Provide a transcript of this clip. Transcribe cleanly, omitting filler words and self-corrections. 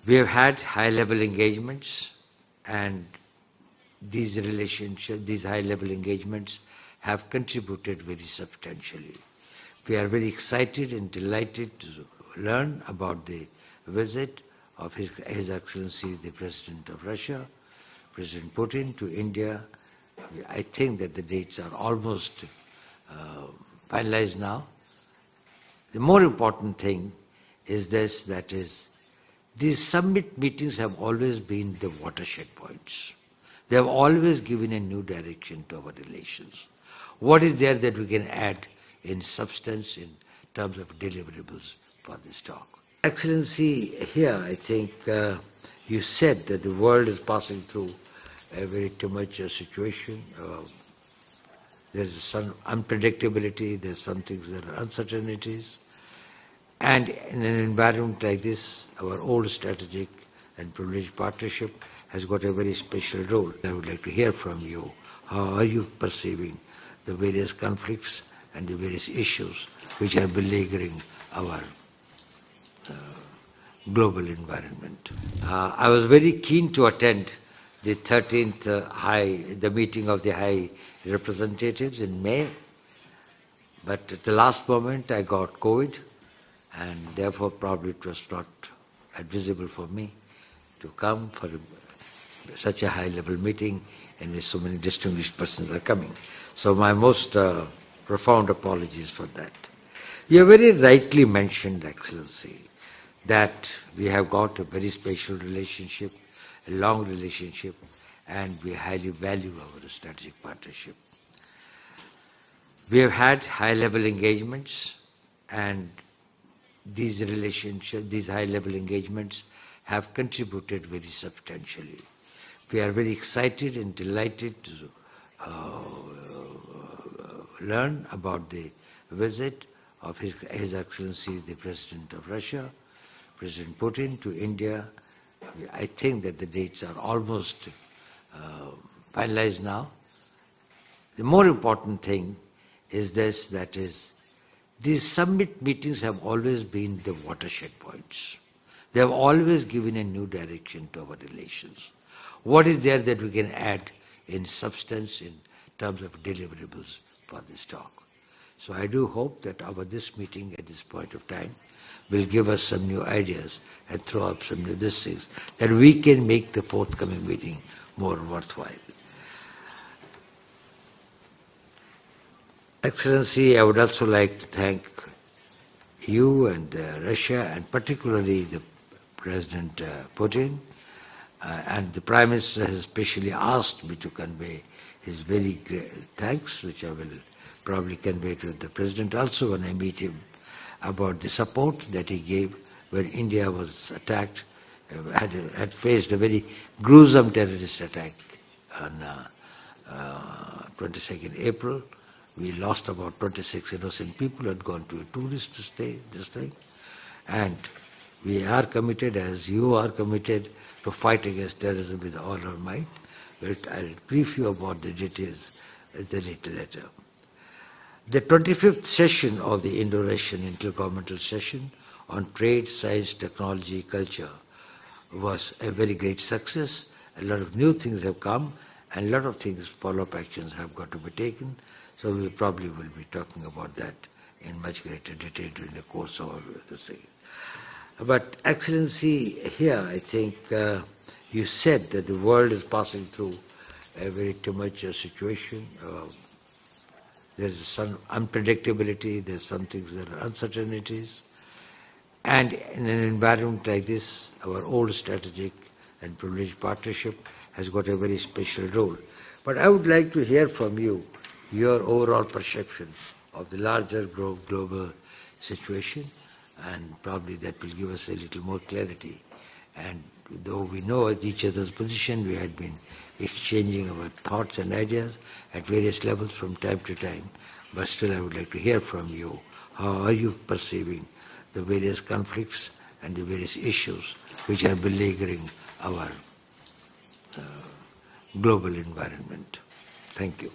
We have had high-level engagements, and these high-level engagements have contributed very substantially. We are very excited and delighted to learn about the visit of His Excellency the President of Russia, President Putin, to India. I think that the dates are almost finalized now. The more important thing is this, that is, these summit meetings have always been the watershed points. They have always given a new direction to our relations. What is there that we can add in substance in terms of deliverables for this talk? Excellency, here I think you said that the world is passing through a very tumultuous situation. There's some unpredictability, there's some things that are uncertainties. And in an environment like this, our old strategic and privileged partnership has got a very special role. I would like to hear from you. How are you perceiving the various conflicts and the various issues which are beleaguering our global environment? I was very keen to attend the 13th the meeting of the High Representatives in May, but at the last moment I got COVID, and therefore probably it was not advisable for me to come for such a high-level meeting in which so many distinguished persons are coming. So my most profound apologies for that. You have very rightly mentioned, Excellency, that we have got a very special relationship, a long relationship, and we highly value our strategic partnership. We have had high-level engagements, and these high-level engagements have contributed very substantially. We are very excited and delighted to learn about the visit of His Excellency the President of Russia, President Putin, to India. I think that the dates are almost finalized now. The more important thing is this, that is, these summit meetings have always been the watershed points. They have always given a new direction to our relations. What is there that we can add in substance in terms of deliverables for this talk? So I do hope that this meeting at this point of time will give us some new ideas and throw up some new things that we can make the forthcoming meeting more worthwhile. Excellency, I would also like to thank you and Russia, and particularly the President Putin, and the Prime Minister has especially asked me to convey his very great thanks, which I will probably convey to the President also when I meet him, about the support that he gave when India was attacked, had faced a very gruesome terrorist attack on 22nd April. We lost about 26 innocent people who had gone to a tourist stay this time. And we are committed, as you are committed, to fight against terrorism with all our might. I'll brief you about the details in the little letter. The 25th session of the Indo-Russian Intergovernmental Session on Trade, Science, Technology, Culture was a very great success. A lot of new things have come, and a lot of things, follow-up actions have got to be taken. So we probably will be talking about that in much greater detail during the course of this thing. But Excellency, here I think you said that the world is passing through a very tumultuous situation. There's some unpredictability, there's some things that are uncertainties. And in an environment like this, our old strategic and privileged partnership has got a very special role. But I would like to hear from you your overall perception of the larger global situation, and probably that will give us a little more clarity. And though we know each other's position, we had been exchanging our thoughts and ideas at various levels from time to time, but still I would like to hear from you. How are you perceiving the various conflicts and the various issues which are beleaguering our global environment? Thank you.